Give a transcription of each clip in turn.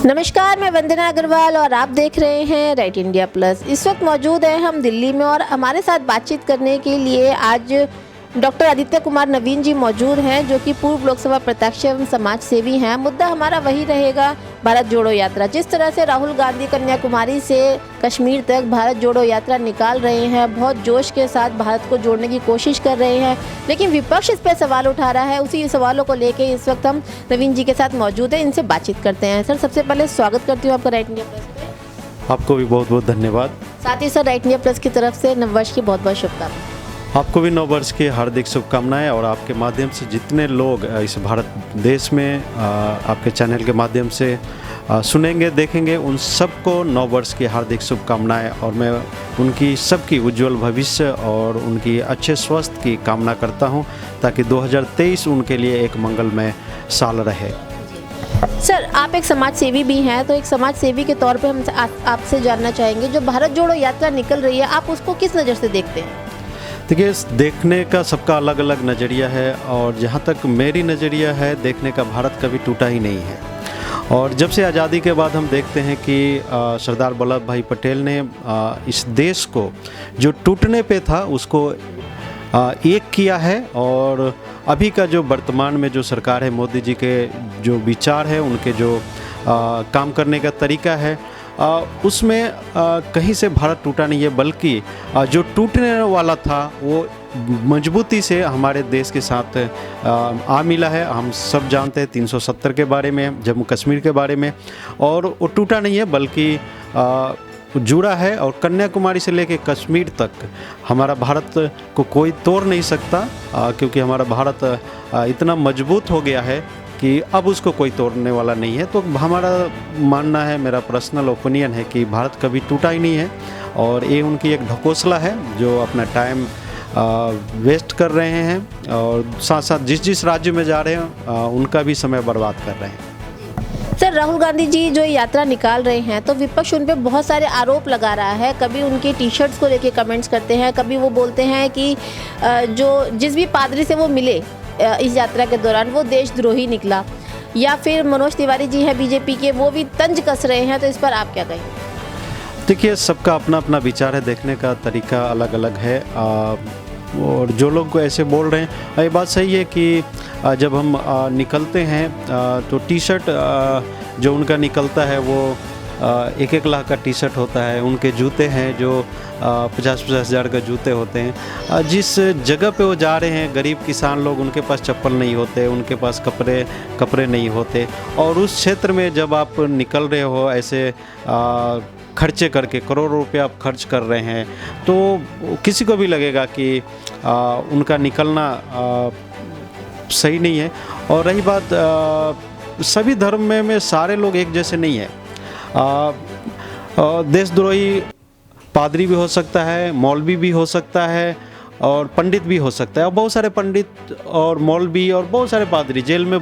नमस्कार, मैं वंदना अग्रवाल और आप देख रहे हैं राइट इंडिया प्लस। इस वक्त मौजूद हैं हम दिल्ली में और हमारे साथ बातचीत करने के लिए आज डॉक्टर आदित्य कुमार नवीन जी मौजूद हैं, जो कि पूर्व लोकसभा प्रत्याशी एवं समाज सेवी हैं। मुद्दा हमारा वही रहेगा, भारत जोड़ो यात्रा। जिस तरह से राहुल गांधी कन्याकुमारी से कश्मीर तक भारत जोड़ो यात्रा निकाल रहे हैं, बहुत जोश के साथ भारत को जोड़ने की कोशिश कर रहे हैं, लेकिन विपक्ष इस पर सवाल उठा रहा है। उसी सवालों को लेकर इस वक्त हम नवीन जी के साथ मौजूद हैं, इनसे बातचीत करते हैं। सर, सबसे पहले स्वागत करती हूँ आपका राइट इंडिया प्लस पे। आपको भी बहुत बहुत धन्यवाद। साथ ही सर, राइट इंडिया प्लस की तरफ से नववर्ष की बहुत बहुत शुभकामनाएं। आपको भी नव वर्ष की हार्दिक शुभकामनाएं और आपके माध्यम से जितने लोग इस भारत देश में आपके चैनल के माध्यम से सुनेंगे देखेंगे, उन सबको नव वर्ष की हार्दिक शुभकामनाएं और मैं उनकी सबकी उज्जवल भविष्य और उनकी अच्छे स्वास्थ्य की कामना करता हूं, ताकि 2023 उनके लिए एक मंगलमय साल रहे। सर, आप एक समाज सेवी भी हैं, तो एक समाज सेवी के तौर पे हम आपसे जानना चाहेंगे, जो भारत जोड़ो यात्रा निकल रही है, आप उसको किस नज़र से देखते हैं? देखिए, देखने का सबका अलग अलग नज़रिया है और जहाँ तक मेरी नज़रिया है, देखने का भारत कभी टूटा ही नहीं है। और जब से आज़ादी के बाद हम देखते हैं कि सरदार वल्लभ भाई पटेल ने इस देश को जो टूटने पे था उसको एक किया है। और अभी का जो वर्तमान में जो सरकार है, मोदी जी के जो विचार है, उनके जो काम करने का तरीका है, उसमें कहीं से भारत टूटा नहीं है, बल्कि जो टूटने वाला था वो मजबूती से हमारे देश के साथ आ मिला है। हम सब जानते हैं 370 के बारे में, जम्मू कश्मीर के बारे में, और वो टूटा नहीं है बल्कि जुड़ा है। और कन्याकुमारी से लेकर कश्मीर तक हमारा भारत को कोई तोड़ नहीं सकता, क्योंकि हमारा भारत इतना मजबूत हो गया है कि अब उसको कोई तोड़ने वाला नहीं है। तो हमारा मानना है, मेरा पर्सनल ओपिनियन है कि भारत कभी टूटा ही नहीं है और ये उनकी एक ढकोसला है जो अपना टाइम वेस्ट कर रहे हैं और साथ साथ जिस राज्य में जा रहे हैं उनका भी समय बर्बाद कर रहे हैं। सर, राहुल गांधी जी जो यात्रा निकाल रहे हैं, तो विपक्ष उन पे बहुत सारे आरोप लगा रहा है। कभी उनकी टी शर्ट्स को लेके कमेंट्स करते हैं, कभी वो बोलते हैं कि जो जिस भी पादरी से वो मिले इस यात्रा के दौरान वो देशद्रोही निकला, या फिर मनोज तिवारी जी हैं बीजेपी के, वो भी तंज कस रहे हैं। तो इस पर आप क्या कहेंगे? देखिए, सबका अपना अपना विचार है, देखने का तरीका अलग अलग है। और जो लोग ऐसे बोल रहे हैं, ये बात सही है कि जब हम निकलते हैं तो टी शर्ट जो उनका निकलता है वो 1-1 लाख का टी शर्ट होता है। उनके जूते हैं जो 50-50 हज़ार का जूते होते हैं। जिस जगह पे वो जा रहे हैं, गरीब किसान लोग, उनके पास चप्पल नहीं होते, उनके पास कपड़े नहीं होते। और उस क्षेत्र में जब आप निकल रहे हो ऐसे खर्चे करके, करोड़ों रुपये आप खर्च कर रहे हैं, तो किसी को भी लगेगा कि उनका निकलना सही नहीं है। और रही बात, सभी धर्म में सारे लोग एक जैसे नहीं है। देशद्रोही पादरी भी हो सकता है, मौलवी भी हो सकता है और पंडित भी हो सकता है। और बहुत सारे पंडित और मौलवी और बहुत सारे पादरी जेल में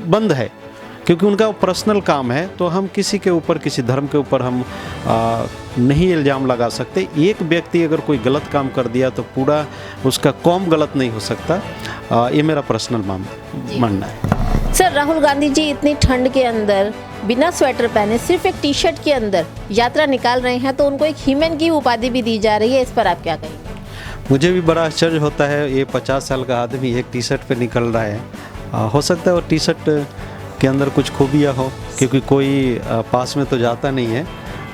बंद है, क्योंकि उनका पर्सनल काम है। तो हम किसी के ऊपर, किसी धर्म के ऊपर हम नहीं इल्ज़ाम लगा सकते। एक व्यक्ति अगर कोई गलत काम कर दिया तो पूरा उसका कौम गलत नहीं हो सकता। ये मेरा पर्सनल मानना है। सर, राहुल गांधी जी इतनी ठंड के अंदर बिना स्वेटर पहने सिर्फ एक टी शर्ट के अंदर यात्रा निकाल रहे हैं, तो उनको एक हीमैन की उपाधि भी दी जा रही है। इस पर आप क्या कहेंगे? मुझे भी बड़ा आश्चर्य होता है, ये 50 साल का आदमी एक टी शर्ट पे निकल रहा है। हो सकता है वो टी शर्ट के अंदर कुछ खूबियाँ हो, क्योंकि कोई पास में तो जाता नहीं है।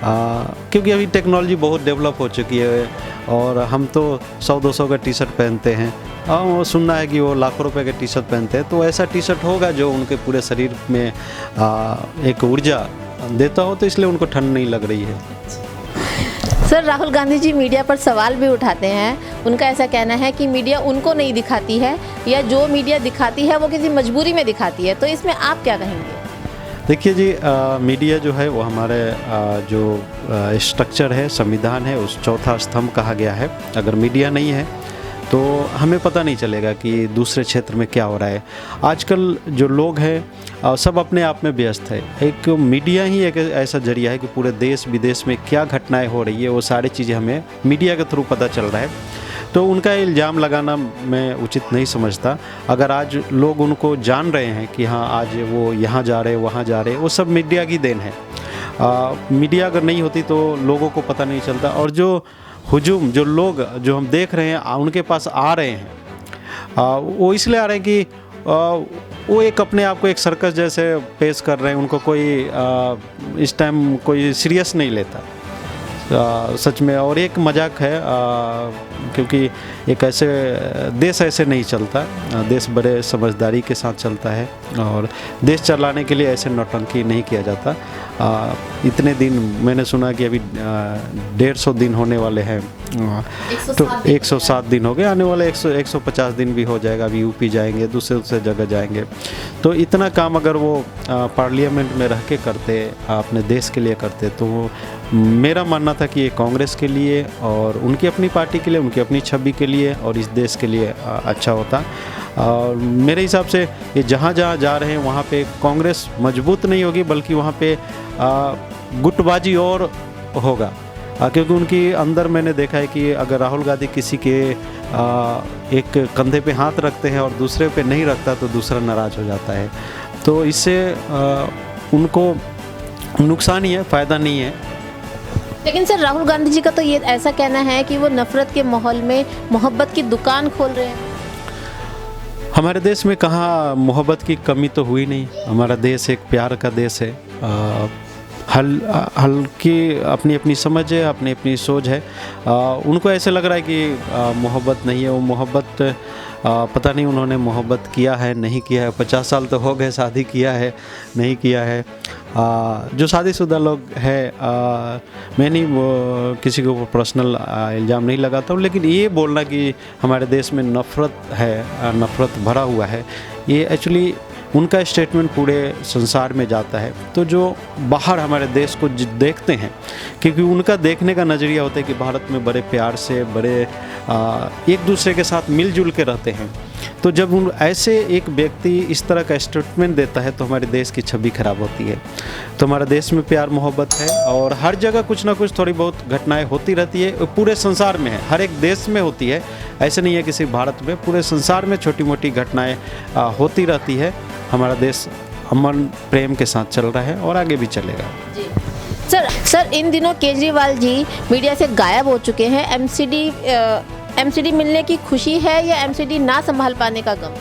क्योंकि अभी टेक्नोलॉजी बहुत डेवलप हो चुकी है और हम तो 100-200 का टी शर्ट पहनते हैं। वो सुनना है कि वो लाखों रुपए के टी शर्ट पहनते हैं, तो ऐसा टी शर्ट होगा जो उनके पूरे शरीर में एक ऊर्जा देता हो, तो इसलिए उनको ठंड नहीं लग रही है। सर, राहुल गांधी जी मीडिया पर सवाल भी उठाते हैं। उनका ऐसा कहना है कि मीडिया उनको नहीं दिखाती है, या जो मीडिया दिखाती है वो किसी मजबूरी में दिखाती है। तो इसमें आप क्या कहेंगे? देखिए जी, मीडिया जो है वो हमारे जो स्ट्रक्चर है, संविधान है, उस चौथा स्तंभ कहा गया है। अगर मीडिया नहीं है तो हमें पता नहीं चलेगा कि दूसरे क्षेत्र में क्या हो रहा है। आजकल जो लोग हैं सब अपने आप में व्यस्त है। एक मीडिया ही एक ऐसा जरिया है कि पूरे देश विदेश में क्या घटनाएं हो रही है वो सारी चीज़ें हमें मीडिया के थ्रू पता चल रहा है। तो उनका इल्ज़ाम लगाना मैं उचित नहीं समझता। अगर आज लोग उनको जान रहे हैं कि हाँ आज वो यहाँ जा रहे वहाँ जा रहे, वो सब मीडिया की देन है। मीडिया अगर नहीं होती तो लोगों को पता नहीं चलता। और जो हुजूम जो लोग जो हम देख रहे हैं उनके पास आ रहे हैं, वो इसलिए आ रहे हैं कि वो एक अपने आप को एक सर्कस जैसे पेश कर रहे हैं। उनको कोई इस टाइम कोई सीरियस नहीं लेता सच में। और एक मजाक है क्योंकि एक ऐसे देश ऐसे नहीं चलता। देश बड़े समझदारी के साथ चलता है और देश चलाने के लिए ऐसे नौटंकी नहीं किया जाता। इतने दिन मैंने सुना कि अभी 150 दिन होने वाले हैं, तो 107 दिन हो गए, आने वाले 150 दिन भी हो जाएगा। अभी यूपी जाएंगे, दूसरे जगह जाएंगे। तो इतना काम अगर वो पार्लियामेंट में रह के करते, अपने देश के लिए करते, तो मेरा मानना था कि ये कांग्रेस के लिए और उनकी अपनी पार्टी के लिए, उनकी अपनी छवि के लिए और इस देश के लिए अच्छा होता। और मेरे हिसाब से ये जहाँ जहाँ जा रहे हैं वहाँ पे कांग्रेस मजबूत नहीं होगी, बल्कि वहाँ पे गुटबाजी और होगा। क्योंकि उनकी अंदर मैंने देखा है कि अगर राहुल गांधी किसी के एक कंधे पे हाथ रखते हैं और दूसरे पे नहीं रखता तो दूसरा नाराज़ हो जाता है। तो इससे उनको नुकसान ही है, फ़ायदा नहीं है। लेकिन सर, राहुल गांधी जी का तो ये ऐसा कहना है कि वो नफरत के माहौल में मोहब्बत की दुकान खोल रहे हैं। हमारे देश में कहाँ मोहब्बत की कमी तो हुई नहीं। हमारा देश एक प्यार का देश है। हल्की अपनी अपनी समझ है, अपनी अपनी सोच है। उनको ऐसे लग रहा है कि मोहब्बत नहीं है। वो मोहब्बत पता नहीं उन्होंने मोहब्बत किया है नहीं किया है। 50 साल तो हो गए, शादी किया है नहीं किया है। जो शादीशुदा लोग हैं, मैं नहीं किसी के ऊपर पर्सनल इल्ज़ाम नहीं लगाता हूँ, लेकिन ये बोलना कि हमारे देश में नफ़रत है, नफ़रत भरा हुआ है, ये एक्चुअली उनका स्टेटमेंट पूरे संसार में जाता है। तो जो बाहर हमारे देश को देखते हैं, क्योंकि उनका देखने का नज़रिया होता है कि भारत में बड़े प्यार से, बड़े एक दूसरे के साथ मिलजुल के रहते हैं। तो जब उन ऐसे एक व्यक्ति इस तरह का स्टेटमेंट देता है तो हमारे देश की छवि खराब होती है। तो हमारे देश में प्यार मोहब्बत है और हर जगह कुछ ना कुछ थोड़ी बहुत घटनाएं होती रहती है। पूरे संसार में है, हर एक देश में होती है। ऐसे नहीं है कि सिर्फ भारत में, पूरे संसार में छोटी मोटी घटनाएं होती रहती है। हमारा देश अमन प्रेम के साथ चल रहा है और आगे भी चलेगा। जी सर, इन दिनों केजरीवाल जी मीडिया से गायब हो चुके हैं। एमसीडी मिलने की खुशी है या एमसीडी ना संभाल पाने का गम?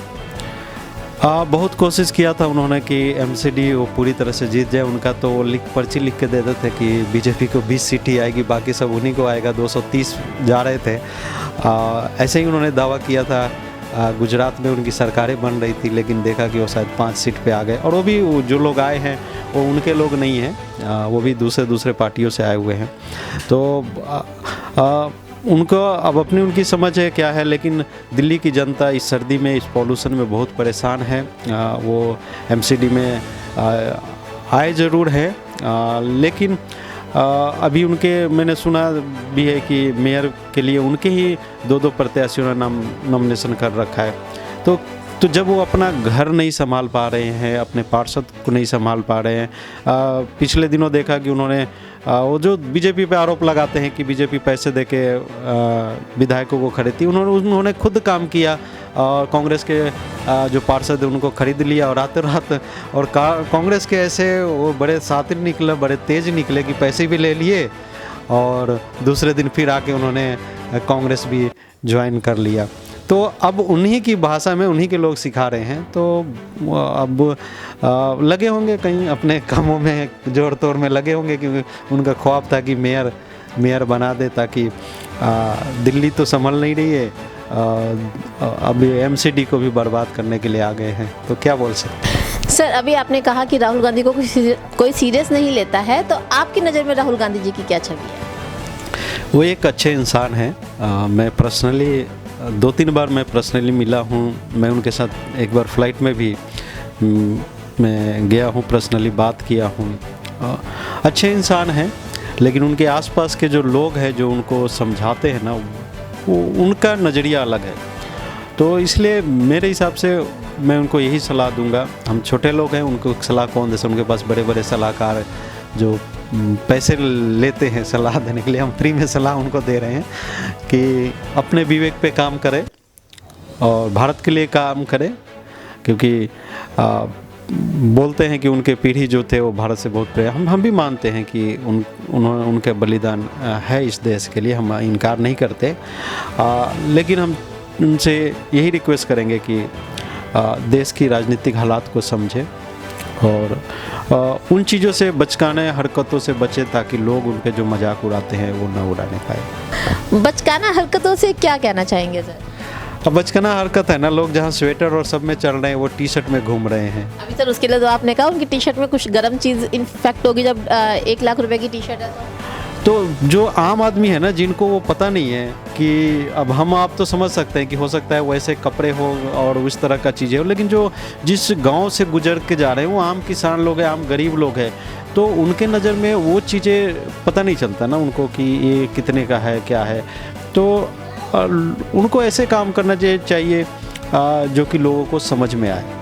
बहुत कोशिश किया था उन्होंने कि एमसीडी वो पूरी तरह से जीत जाए। उनका तो वो पर्ची लिख के देते थे कि बीजेपी को 20 सीट ही आएगी, बाकी सब उन्हीं को आएगा। 230 जा रहे थे। ऐसे ही उन्होंने दावा किया था। गुजरात में उनकी सरकारें बन रही थी, लेकिन देखा कि वो शायद 5 सीट पे आ गए। और वो भी जो लोग आए हैं वो उनके लोग नहीं हैं, वो भी दूसरे पार्टियों से आए हुए हैं। तो उनको अब अपनी उनकी समझ है क्या है, लेकिन दिल्ली की जनता इस सर्दी में, इस पॉल्यूशन में बहुत परेशान है। वो एमसीडी में आए ज़रूर है, लेकिन अभी उनके मैंने सुना भी है कि मेयर के लिए उनके ही 2 प्रत्याशियों ने नॉमिनेशन कर रखा है। तो जब वो अपना घर नहीं संभाल पा रहे हैं, अपने पार्षद को नहीं संभाल पा रहे हैं। पिछले दिनों देखा कि उन्होंने वो जो बीजेपी पे आरोप लगाते हैं कि बीजेपी पैसे देके विधायकों को खरीदती, उन्होंने खुद काम किया और कांग्रेस के जो पार्षद हैं उनको खरीद लिया और रातों रात। और कांग्रेस के ऐसे वो बड़े शातिर निकले, बड़े तेज निकले कि पैसे भी ले लिए और दूसरे दिन फिर आके उन्होंने कांग्रेस भी ज्वाइन कर लिया। तो अब उन्हीं की भाषा में उन्हीं के लोग सिखा रहे हैं। तो अब लगे होंगे कहीं अपने कामों में, जोर तोड़ में लगे होंगे, क्योंकि उनका ख्वाब था कि मेयर बना दे, ताकि दिल्ली तो संभल नहीं रही है, अब एमसीडी को भी बर्बाद करने के लिए आ गए हैं। तो क्या बोल सकते हैं सर? अभी आपने कहा कि राहुल गांधी को कोई सीरियस नहीं लेता है, तो आपकी नज़र में राहुल गांधी जी की क्या छवि है? वो एक अच्छे इंसान हैं। मैं पर्सनली 2-3 बार मैं पर्सनली मिला हूँ। मैं उनके साथ एक बार फ्लाइट में भी मैं गया हूँ, पर्सनली बात किया हूँ। अच्छे इंसान हैं, लेकिन उनके आसपास के जो लोग हैं जो उनको समझाते हैं ना, वो उनका नज़रिया अलग है। तो इसलिए मेरे हिसाब से मैं उनको यही सलाह दूंगा। हम छोटे लोग हैं, उनको सलाह कौन दे सकते? उनके पास बड़े बड़े सलाहकार जो पैसे लेते हैं सलाह देने के लिए, हम फ्री में सलाह उनको दे रहे हैं कि अपने विवेक पे काम करें और भारत के लिए काम करें, क्योंकि बोलते हैं कि उनके पीढ़ी जो थे वो भारत से बहुत प्रेम, हम भी मानते हैं कि उनके बलिदान है इस देश के लिए, हम इनकार नहीं करते, लेकिन हम उनसे यही रिक्वेस्ट करेंगे कि देश की राजनीतिक हालात को समझें और उन चीज़ों से बचकाने हरकतों से बचे ताकि लोग उन पे जो मजाक उड़ाते हैं वो ना उड़ाने पाए। बचकाना हरकतों से क्या कहना चाहेंगे सर? अब बचकाना हरकत है ना, लोग जहाँ स्वेटर और सब में चल रहे हैं वो टी शर्ट में घूम रहे हैं। अभी सर उसके लिए तो आपने कहा उनकी टी शर्ट में कुछ गर्म चीज़ इन्फेक्ट होगी, जब 1 लाख रुपए की टी शर्ट है तो जो आम आदमी है ना, जिनको वो पता नहीं है कि अब हम आप तो समझ सकते हैं कि हो सकता है वैसे कपड़े हो और उस तरह का चीज़ें हो, लेकिन जो जिस गांव से गुजर के जा रहे हैं वो आम किसान लोग हैं, आम गरीब लोग हैं, तो उनके नज़र में वो चीज़ें पता नहीं चलता ना उनको कि ये कितने का है क्या है, तो उनको ऐसे काम करना चाहिए जो कि लोगों को समझ में आए।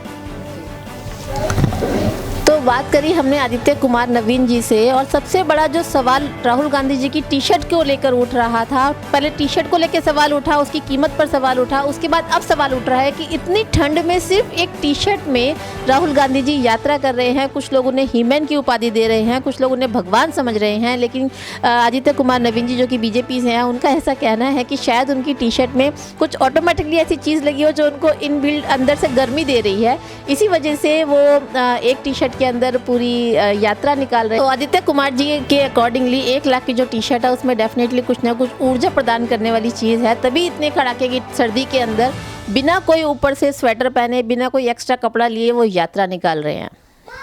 तो बात करी हमने आदित्य कुमार नवीन जी से, और सबसे बड़ा जो सवाल राहुल गांधी जी की टी शर्ट को लेकर उठ रहा था, पहले टी शर्ट को लेकर सवाल उठा, उसकी कीमत पर सवाल उठा, उसके बाद अब सवाल उठ रहा है कि इतनी ठंड में सिर्फ एक टी शर्ट में राहुल गांधी जी यात्रा कर रहे हैं। कुछ लोग उन्हें हीमैन की उपाधि दे रहे हैं, कुछ लोग उन्हें भगवान समझ रहे हैं, लेकिन आदित्य कुमार नवीन जी जो कि बीजेपी से हैं, उनका ऐसा कहना है कि शायद उनकी टी शर्ट में कुछ ऑटोमेटिकली ऐसी चीज़ लगी हो जो उनको इनबिल्ट अंदर से गर्मी दे रही है, इसी वजह से वो एक टी शर्ट के अंदर पूरी यात्रा निकाल रहे हैं। तो आदित्य कुमार जी के अकॉर्डिंगली 1 लाख की जो टी शर्ट है उसमें डेफिनेटली कुछ ना कुछ ऊर्जा प्रदान करने वाली चीज़ है, तभी इतने कड़ाके की सर्दी के अंदर बिना कोई ऊपर से स्वेटर पहने, बिना कोई एक्स्ट्रा कपड़ा लिए वो यात्रा निकाल रहे हैं।